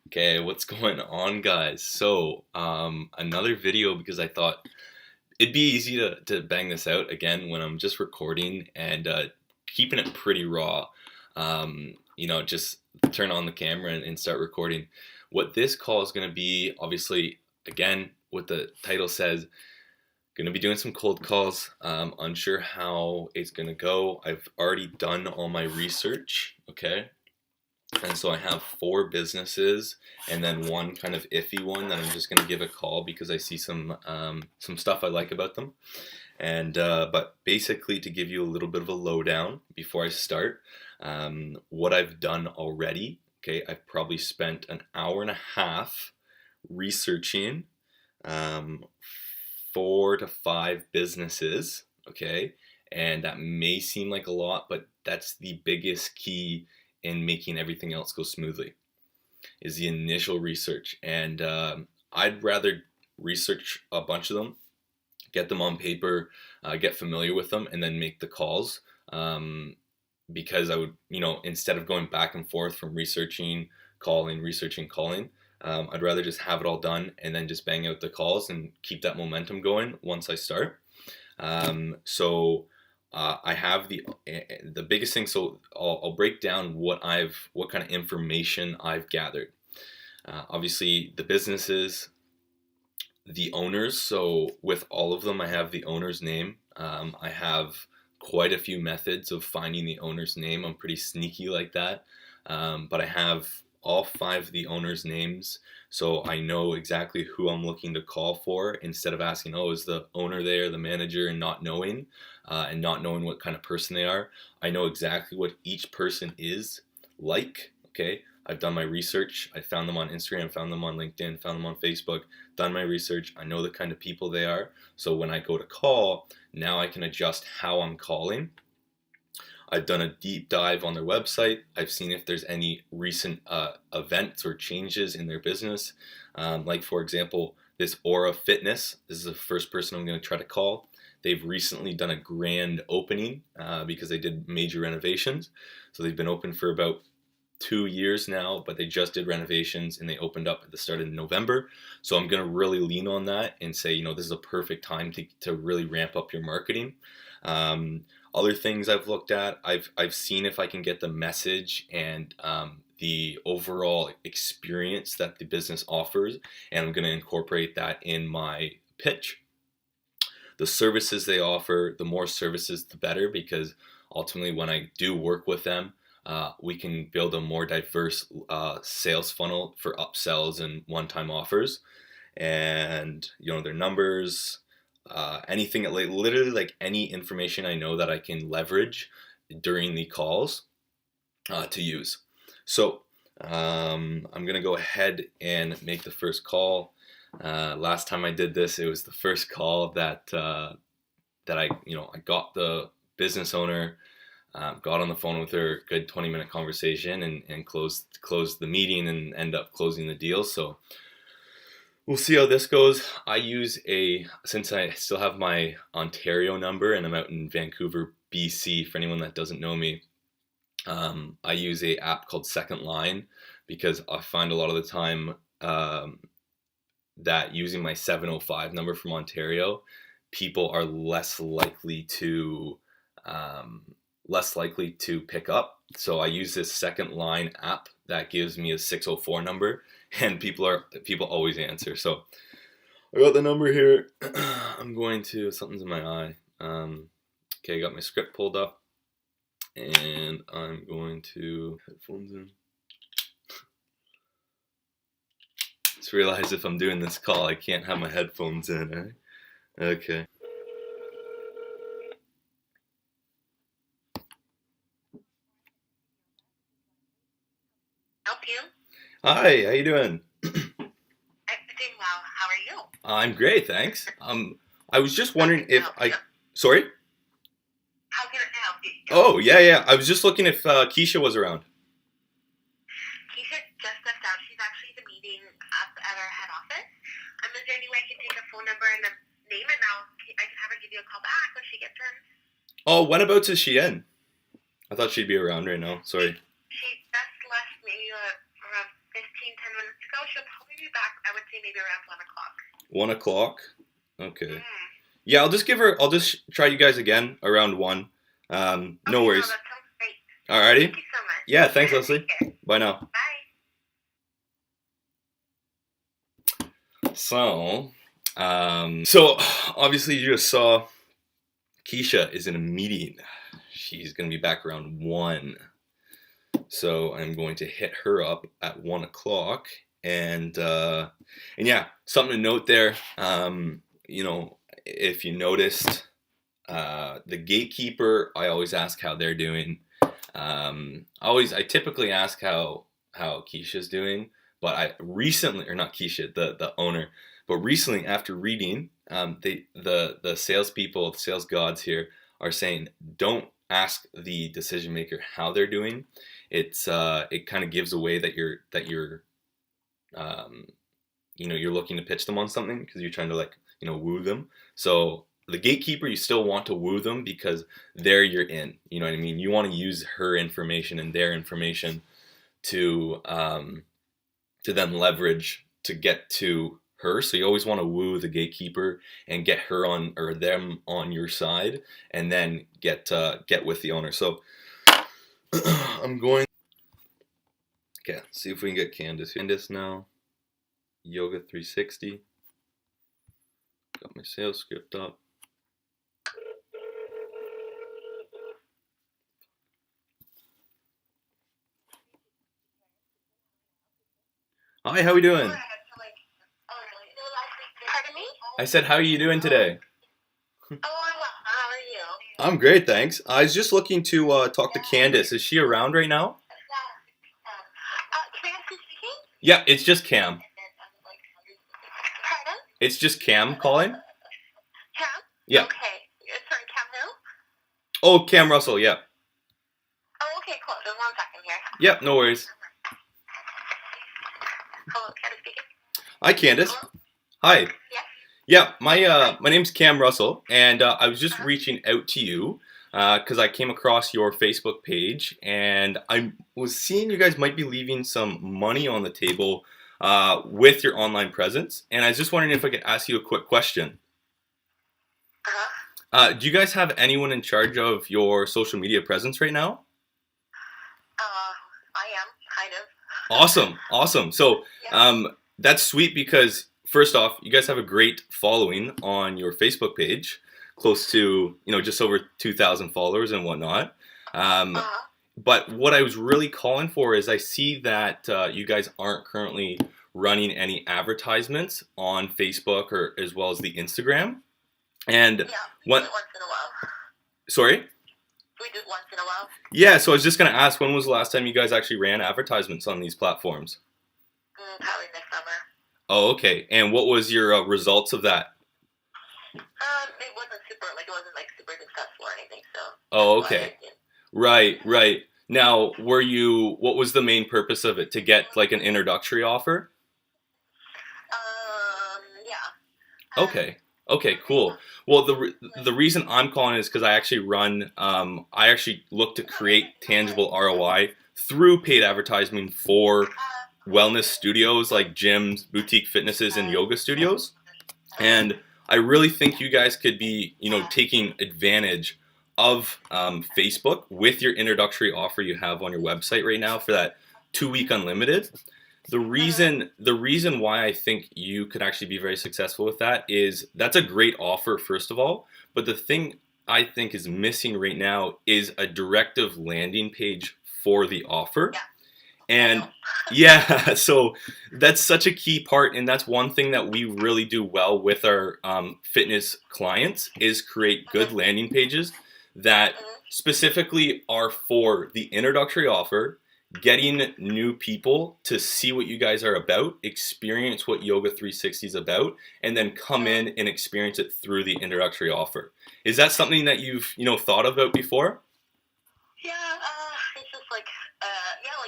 Okay, what's going on, guys? Another video because I thought it'd be easy to bang this out again when I'm just recording and keeping it pretty raw. Just turn on the camera and start recording. What this call is going to be, obviously, again, what the title says, going to be doing some cold calls. Unsure how it's going to go. I've already done all my research, okay? And so I have four businesses and then one kind of iffy one that I'm just going to give a call because I see some stuff I like about them. But basically, to give you a little bit of a lowdown before I start, what I've done already. Okay, I've probably spent an hour and a half researching um, 4 to 5 businesses. Okay, and that may seem like a lot, but that's the biggest key in making everything else go smoothly is the initial research. And I'd rather research a bunch of them, get them on paper, get familiar with them, and then make the calls. Because I would, instead of going back and forth from researching, calling, I'd rather just have it all done and then just bang out the calls and keep that momentum going once I start. I have the biggest thing. So I'll break down what kind of information I've gathered. Obviously, the businesses, the owners. So with all of them, I have the owner's name. I have quite a few methods of finding the owner's name. I'm pretty sneaky like that. But I have all 5 of the owners' names, so I know exactly who I'm looking to call for instead of asking, oh, is the owner there, the manager, and not knowing what kind of person they are. I know exactly what each person is like, okay? I've done my research. I found them on Instagram, found them on LinkedIn, found them on Facebook, done my research. I know the kind of people they are. So when I go to call, now I can adjust how I'm calling. I've done a deep dive on their website. I've seen if there's any recent events or changes in their business. Like, for example, this Aura Fitness. This is the first person I'm going to try to call. They've recently done a grand opening because they did major renovations. So they've been open for about 2 years now, but they just did renovations and they opened up at the start of November. So I'm going to really lean on that and say, this is a perfect time to really ramp up your marketing. Other things I've looked at, I've seen if I can get the message and the overall experience that the business offers, and I'm going to incorporate that in my pitch. The services they offer, the more services, the better, because ultimately when I do work with them, we can build a more diverse sales funnel for upsells and one-time offers. And their numbers, anything, literally like any information I know that I can leverage during the calls to use. So I'm gonna go ahead and make the first call. Last time I did this, it was the first call that I got the business owner, got on the phone with her, good 20-minute conversation, and closed the meeting and end up closing the deal. So we'll see how this goes. Since I still have my Ontario number and I'm out in Vancouver, BC, for anyone that doesn't know me, I use a app called Second Line because I find a lot of the time that using my 705 number from Ontario, people are less likely to pick up. So I use this Second Line app that gives me a 604 number, and people always answer. So I got the number here. Something's in my eye. Okay, I got my script pulled up, and I'm going to headphones in. Just realized if I'm doing this call, I can't have my headphones in. Okay. Help you? Hi, how you doing? I'm doing well. How are you? I'm great, thanks. I was just wondering How can I if help I. you? Sorry? How can I help you? Oh, yeah. I was just looking if Keisha was around. Keisha just stepped out. She's actually at the meeting up at our head office. Is there any way I can take a phone number and a name, and I can have her give you a call back when she gets in? Oh, whenabouts is she in? I thought she'd be around right now. Sorry. She just left maybe around 10 minutes so. She'll probably be back, I would say, maybe around 1 o'clock. 1 o'clock? Okay. Yeah, I'll just try you guys again around 1. No worries. No, that sounds great. Alrighty. Thank you so much. Yeah, thanks, Leslie. Take care. Bye now. Bye. So obviously you just saw Keisha is in a meeting. She's going to be back around 1. So I'm going to hit her up at 1 o'clock. And yeah, something to note there. You know, if you noticed, the gatekeeper, I always ask how they're doing. I typically ask how Keisha's doing, but I recently, or not Keisha, the owner, but recently after reading, the salespeople, the sales gods here are saying, don't ask the decision maker how they're doing. It kind of gives away that you're you know, you're looking to pitch them on something because you're trying to, like, you know, woo them. So the gatekeeper, you still want to woo them because there you're in. You know what I mean? You want to use her information and their information to then leverage to get to her. So you always want to woo the gatekeeper and get her on, or them on your side, and then get with the owner. So I'm going. Okay, see if we can get Candace now. Yoga 360. Got my sales script up. Hi, how we doing? Pardon me? I said, how are you doing today? Oh, I'm well. How are you? I'm great, thanks. I was just looking to talk to Candace. Is she around right now? Can I ask you speaking? Yeah, it's just Cam. Pardon? It's just Cam calling. Cam? Yeah. Okay. Sorry, Cam who? Oh, Cam Russell, yeah. Oh, okay, cool. Just 1 second here. Yep, no worries. Hello, Candace speaking. Hi, Candace. Hello? Hi. Yes? Yeah, my name's Cam Russell, and I was just reaching out to you because I came across your Facebook page, and I was seeing you guys might be leaving some money on the table with your online presence, and I was just wondering if I could ask you a quick question. Do you guys have anyone in charge of your social media presence right now? I am, kind of. Awesome. So that's sweet because first off, you guys have a great following on your Facebook page, close to, you know, just over 2,000 followers and whatnot. But what I was really calling for is I see that you guys aren't currently running any advertisements on Facebook or as well as the Instagram. And Yeah, we do it once in a while. Sorry? We do it once in a while. Yeah, so I was just going to ask, when was the last time you guys actually ran advertisements on these platforms? Probably next summer. Oh, okay. And what was your results of that? It wasn't super successful or anything, so. Oh, okay. Right. Now, what was the main purpose of it? To get like an introductory offer? Yeah. Okay, cool. Well, the reason I'm calling is because I actually look to create tangible ROI through paid advertising for wellness studios like gyms, boutique fitnesses, and yoga studios. And I really think you guys could be, you know, taking advantage of Facebook with your introductory offer you have on your website right now for that 2-week unlimited. The reason why I think you could actually be very successful with that is that's a great offer, first of all. But the thing I think is missing right now is a directive landing page for the offer. Yeah. And yeah, so that's such a key part, and that's one thing that we really do well with our fitness clients is create good landing pages that specifically are for the introductory offer, getting new people to see what you guys are about, experience what Yoga 360 is about, and then come in and experience it through the introductory offer. Is that something that you've, you know, thought about before? Yeah, it's just like,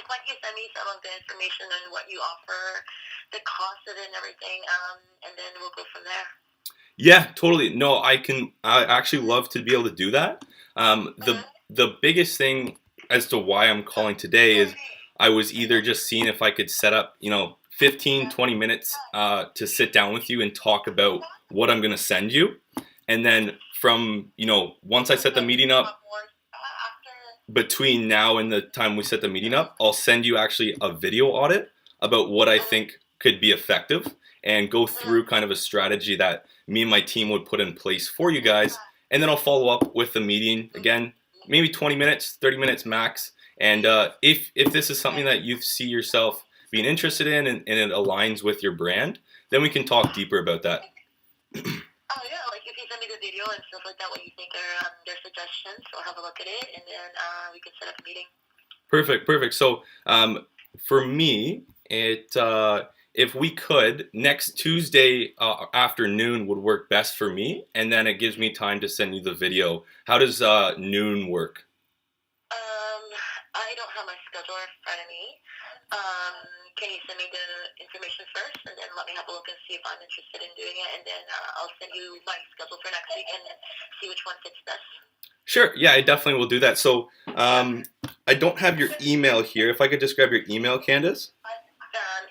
why don't you send me some of the information on what you offer, the cost of it and everything, and then we'll go from there. Yeah, totally. No, I actually love to be able to do that. The biggest thing as to why I'm calling today is I was either just seeing if I could set up, you know, 15-20 minutes to sit down with you and talk about what I'm going to send you. And then from, once I set the meeting up, between now and the time we set the meeting up, I'll send you actually a video audit about what I think could be effective and go through kind of a strategy that me and my team would put in place for you guys. And then I'll follow up with the meeting again, maybe 20 minutes, 30 minutes max. And if this is something that you see yourself being interested in and it aligns with your brand, then we can talk deeper about that. Oh yeah, like if you send me the video and stuff like that, what you think are their suggestions, I'll have a look at it, and then we can set up a meeting. Perfect. So for me, if we could, next Tuesday afternoon would work best for me, and then it gives me time to send you the video. How does noon work? I don't have my schedule in front of me. Can you send me the information first, and then let me have a look and see if I'm interested in doing it, and then I'll send you my schedule for next week and see which one fits best. Sure. Yeah, I definitely will do that. So I don't have your email here. If I could just grab your email, Candace.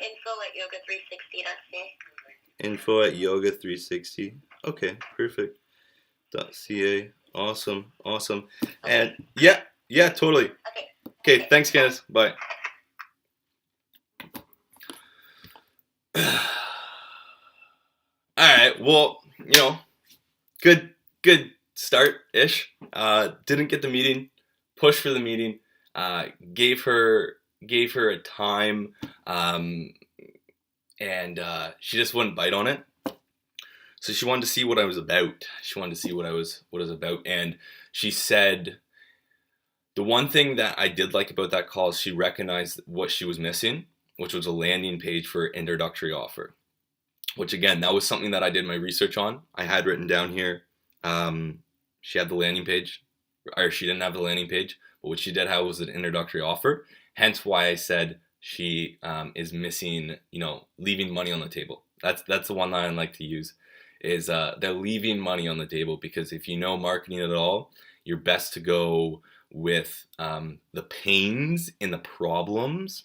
Info@yoga360.ca. Info@yoga360. Okay, perfect. .ca. Awesome. And yeah, totally. Okay, thanks, Candace. Bye. All right. Well, good start-ish. Didn't get the meeting. Pushed for the meeting. Gave her a time, and she just wouldn't bite on it. So she wanted to see what I was about. And she said the one thing that I did like about that call is she recognized what she was missing, which was a landing page for introductory offer. Which again, that was something that I did my research on. I had written down here. She had the landing page, or she didn't have the landing page, but what she did have was an introductory offer. Hence why I said she is missing, leaving money on the table. That's the one line I like to use, is they're leaving money on the table, because if you know marketing at all, you're best to go with the pains and the problems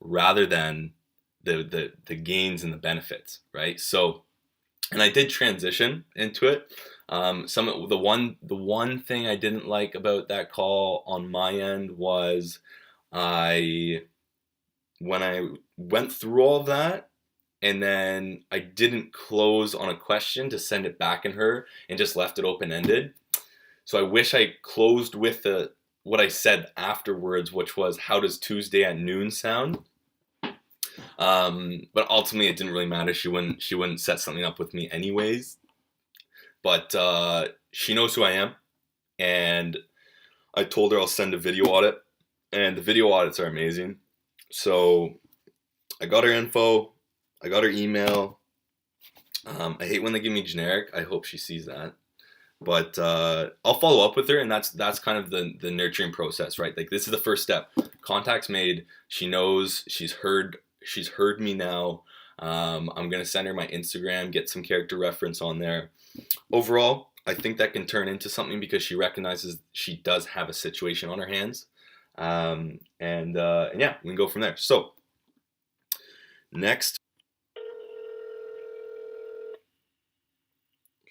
rather than the gains and the benefits, right? So, and I did transition into it. The one thing I didn't like about that call on my end was when I went through all of that, and then I didn't close on a question to send it back in her and just left it open-ended. So I wish I closed with what I said afterwards, which was, how does Tuesday at noon sound? But ultimately it didn't really matter. She wouldn't set something up with me anyways. But she knows who I am, and I told her I'll send a video audit, and the video audits are amazing. So I got her info, I got her email. I hate when they give me generic. I hope she sees that. But I'll follow up with her, and that's kind of the nurturing process, right? Like, this is the first step. Contact's made. She knows. She's heard me now. I'm gonna send her my Instagram, get some character reference on there. Overall, I think that can turn into something, because she recognizes she does have a situation on her hands, and yeah, we can go from there. So next, I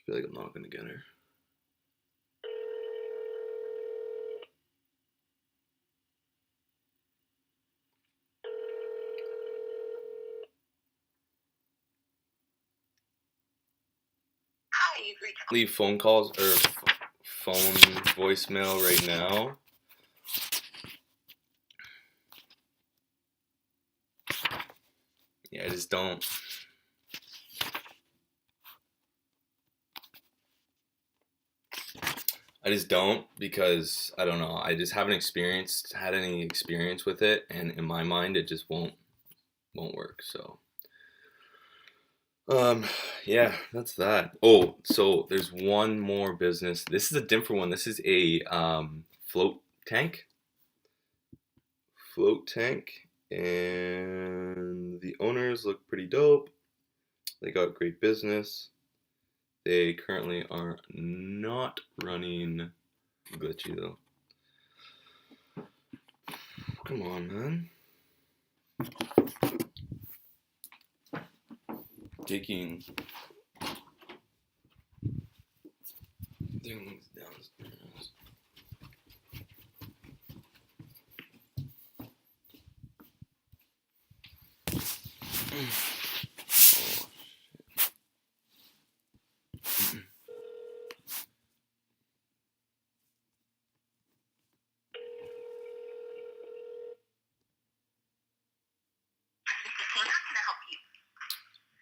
feel like I'm not gonna get her. Leave phone calls or phone voicemail right now. Yeah, I just don't. Because I don't know. I just haven't had any experience with it, and in my mind, it just won't work. So. Yeah, that's that. Oh, so there's one more business. This is a different one. This is a float tank. And the owners look pretty dope. They got great business. They currently are not running. Glitchy though. Come on, man. taking things downstairs.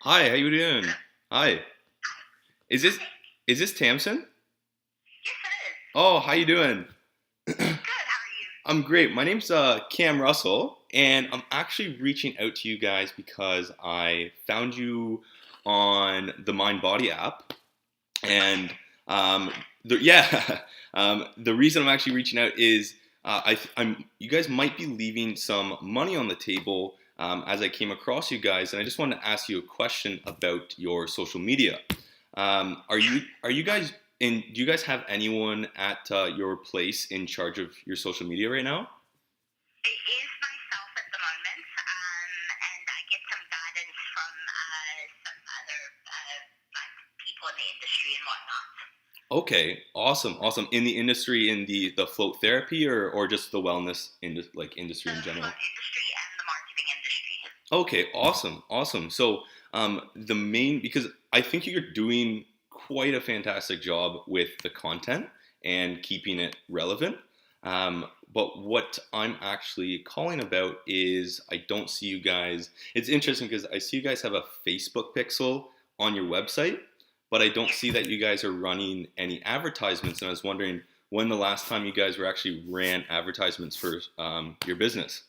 Hi, how you doing? Hi. Is this Tamsin? Yes, it is. Oh, how you doing? Good. How are you? I'm great. My name's Cam Russell, and I'm actually reaching out to you guys because I found you on the Mind Body app, and yeah, the reason I'm actually reaching out is you guys might be leaving some money on the table as I came across you guys, and I just wanted to ask you a question about your social media. Are you guys in? Do you guys have anyone at your place in charge of your social media right now? It is myself at the moment, and I get some guidance from some other like people in the industry and whatnot. Okay, awesome. In the industry, in the float therapy, or just the wellness industry in The general. float industry and the marketing industry. Okay, awesome. So, the main because I think you're doing quite a fantastic job with the content and keeping it relevant. But what I'm actually calling about is I don't see you guys. It's interesting because I see you guys have a Facebook pixel on your website, but I don't see that you guys are running any advertisements. And I was wondering when the last time you guys were actually ran advertisements for your business.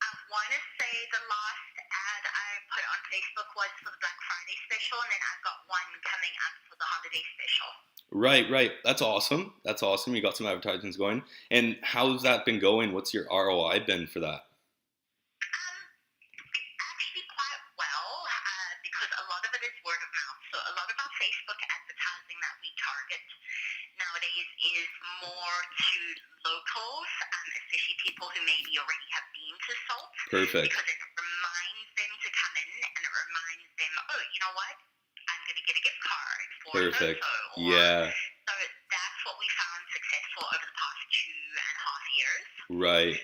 I want to say the last ad I put on Facebook was for the Black Friday special, and then I've got one coming up for the holiday special. Right. That's awesome. You got some advertisements going. And how's that been going? What's your ROI been for that? Actually quite well, because a lot of it is word of mouth. So a lot of our Facebook advertising that we target nowadays is more to locals, especially people who maybe already have been to Salt. Perfect. Because it reminds them to come in, and it reminds them, oh, you know what? I'm going to get a gift card for Perfect. so. Yeah. So that's what we found successful over the past 2.5 years. Right.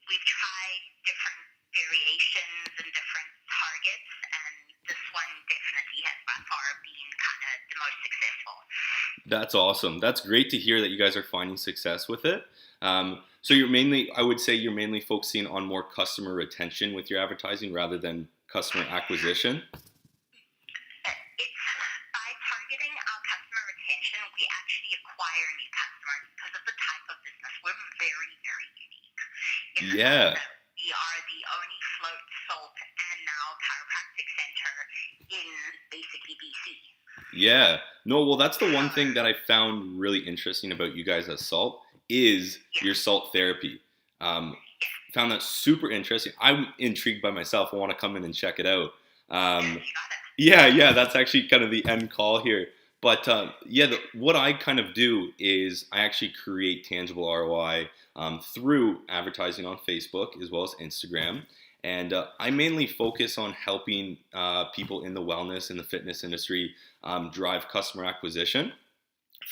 We've tried different variations and different targets, and this one definitely has by far been kind of the most successful. That's awesome. That's great to hear that you guys are finding success with it. So I would say you're mainly focusing on more customer retention with your advertising rather than customer acquisition. It's by targeting our customer retention, we actually acquire new customers because of the type of business. We're very, very unique. Yeah. We are the only float, salt, and now chiropractic center in basically BC. Yeah. No, well, that's the one thing that I found really interesting about you guys at Salt is your salt therapy. Found that super interesting. I'm intrigued by myself. I want to come in and check it out. Yeah, that's actually kind of the end call here. But what I kind of do is I actually create tangible ROI through advertising on Facebook as well as Instagram. And I mainly focus on helping people in the wellness and the fitness industry drive customer acquisition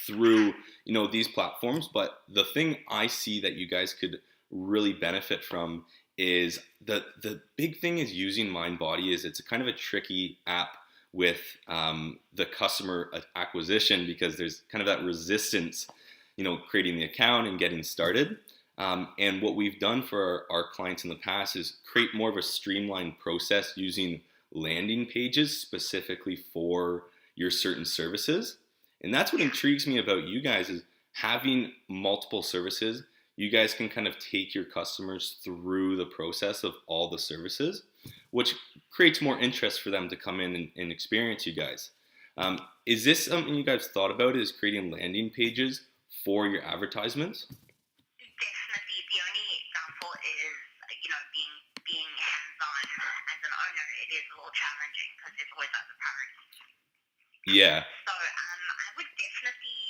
through these platforms. But the thing I see that you guys could really benefit from is the big thing is using MindBody is it's a kind of a tricky app with the customer acquisition because there's kind of that resistance, creating the account and getting started. And what we've done for our clients in the past is create more of a streamlined process using landing pages specifically for your certain services. And that's what intrigues me about you guys is having multiple services. You guys can kind of take your customers through the process of all the services, which creates more interest for them to come in and experience you guys. Is this something you guys thought about, is creating landing pages for your advertisements? Definitely. The only example is, being hands-on as an owner, it is a little challenging because there's always other priorities. Yeah. So I would definitely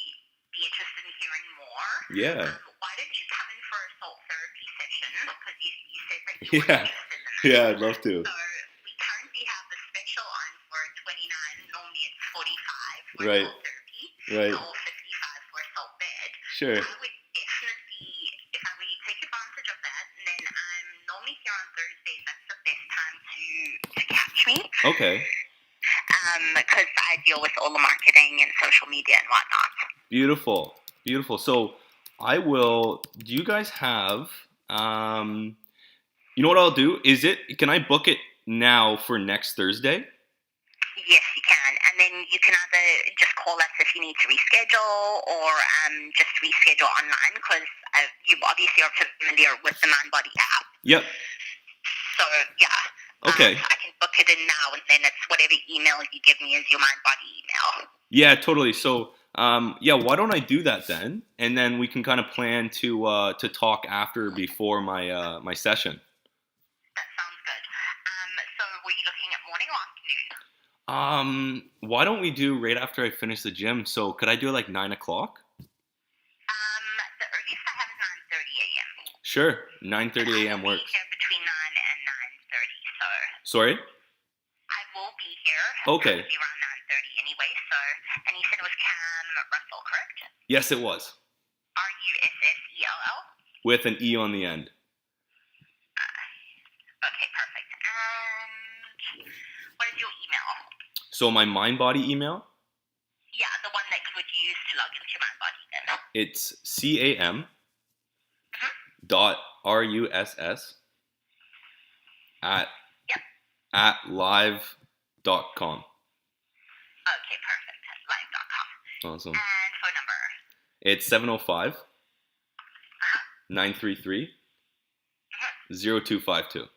be interested in hearing more. Yeah. Why don't you come in for a salt therapy session? Because you said that you were interested in it. Yeah, I'd love to. So we currently have the for Right. cold therapy, Right. or 55 for a salt bed. Sure. I would definitely, if I really take advantage of that, and then I'm normally here on Thursdays. That's the best time to catch me. Okay. Because I deal with all the marketing and social media and whatnot. Beautiful. Beautiful. So I will. Do you guys have? You know what I'll do? Can I book it now for next Thursday? Yes, you can. And then you can either just call us if you need to reschedule or just reschedule online because you obviously are familiar with the MindBody app. Yep. So, yeah. Okay. I can book it in now and then it's whatever email you give me is your MindBody email. Yeah, totally. So, yeah, why don't I do that then? And then we can kind of plan to talk after before my session. That sounds good. So were you looking at morning or afternoon? Why don't we do right after I finish the gym? So could I do like 9 o'clock? The earliest I have is 9:30 a.m. Sure, 9:30 a.m. I will be works. here between 9 and 9:30, so Sorry? I will be here. Okay. It'll be around 9:30 anyway, so, and you said it was Cam Russell, correct? Yes, it was. Russell? With an E on the end. Okay, perfect. And what is your email? So my MindBody email, Yeah, the one that you would use to log into MindBody then. it's cam.russ at Yep. live.com. Okay, perfect. Live.com. Awesome. And phone number? It's 705 933 0252.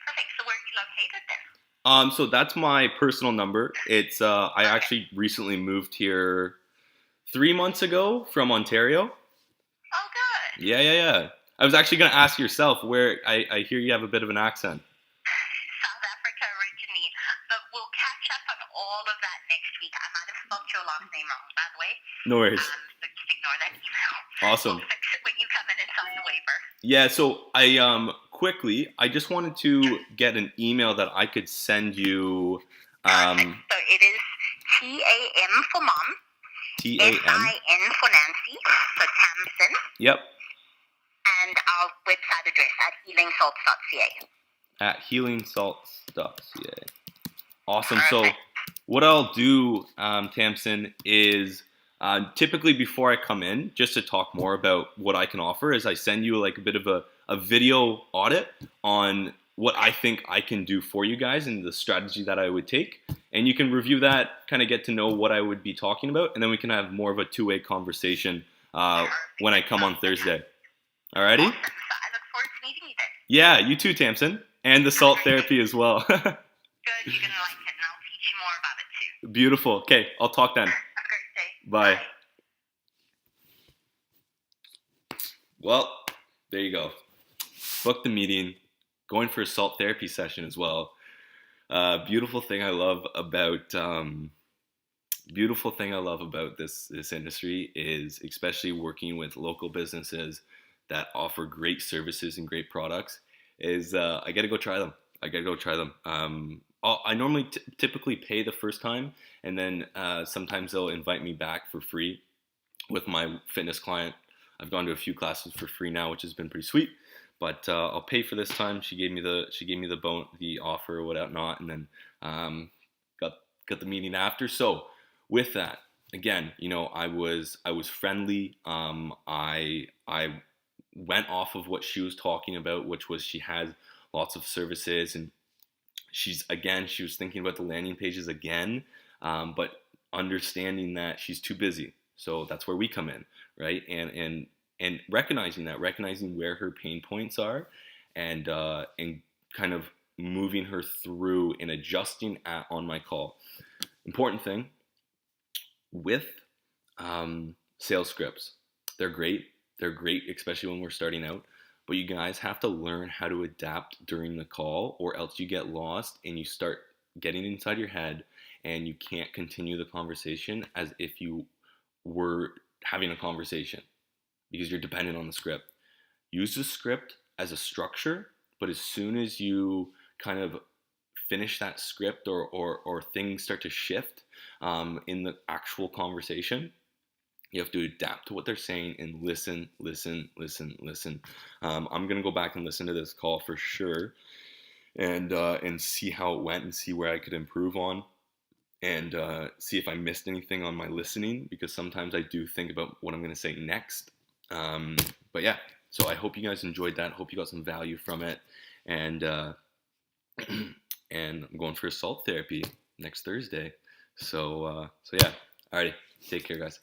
Perfect. So where are you located then? So that's my personal number. It's I actually recently moved here 3 months ago from Ontario. Oh, good. Yeah. I was actually gonna ask yourself where I hear you have a bit of an accent. South Africa originally, but we'll catch up on all of that next week. I might have spelled your last name wrong, by the way. No worries. So just ignore that email. Awesome. We'll fix it when you come in and sign the waiver. Yeah, so I just wanted to get an email that I could send you. Perfect. So it is TAM for mom, TAM. SIN for Nancy, so Tamsin, Yep. and our website address at healingsalts.ca. At healingsalts.ca. Awesome. So Perfect. what I'll do, Tamsin, is typically before I come in, just to talk more about what I can offer, is I send you like a bit of a video audit on what I think I can do for you guys and the strategy that I would take. And you can review that, kind of get to know what I would be talking about, and then we can have more of a two-way conversation when I come on Thursday. Alrighty? Awesome. So I look forward to meeting you then. Yeah, you too, Tamsin. And the salt therapy as well. Good. You're going to like it, and I'll teach you more about it too. Beautiful. Okay, I'll talk then. Have a great day. Bye. Well, there you go. Booked the meeting, going for a salt therapy session as well. Beautiful thing I love about this industry is, especially working with local businesses that offer great services and great products, is I got to go try them. I normally typically pay the first time, and then sometimes they'll invite me back for free with my fitness client. I've gone to a few classes for free now, which has been pretty sweet. But I'll pay for this time. She gave me the offer or whatnot, and then got the meeting after. So with that, again, I was friendly. I went off of what she was talking about, which was she has lots of services, and she was thinking about the landing pages again, but understanding that she's too busy. So that's where we come in, right? And recognizing where her pain points are, and kind of moving her through and adjusting on my call. Important thing with sales scripts, they're great, especially when we're starting out. But you guys have to learn how to adapt during the call, or else you get lost and you start getting inside your head, and you can't continue the conversation as if you were having a conversation, because you're dependent on the script. Use the script as a structure, but as soon as you kind of finish that script, or things start to shift in the actual conversation, you have to adapt to what they're saying and listen, listen, listen, listen. I'm gonna go back and listen to this call for sure, and see how it went and see where I could improve on, and see if I missed anything on my listening, because sometimes I do think about what I'm gonna say next. But yeah, so I hope you guys enjoyed that. Hope you got some value from it, and and I'm going for assault therapy next Thursday. So yeah, alrighty, take care, guys.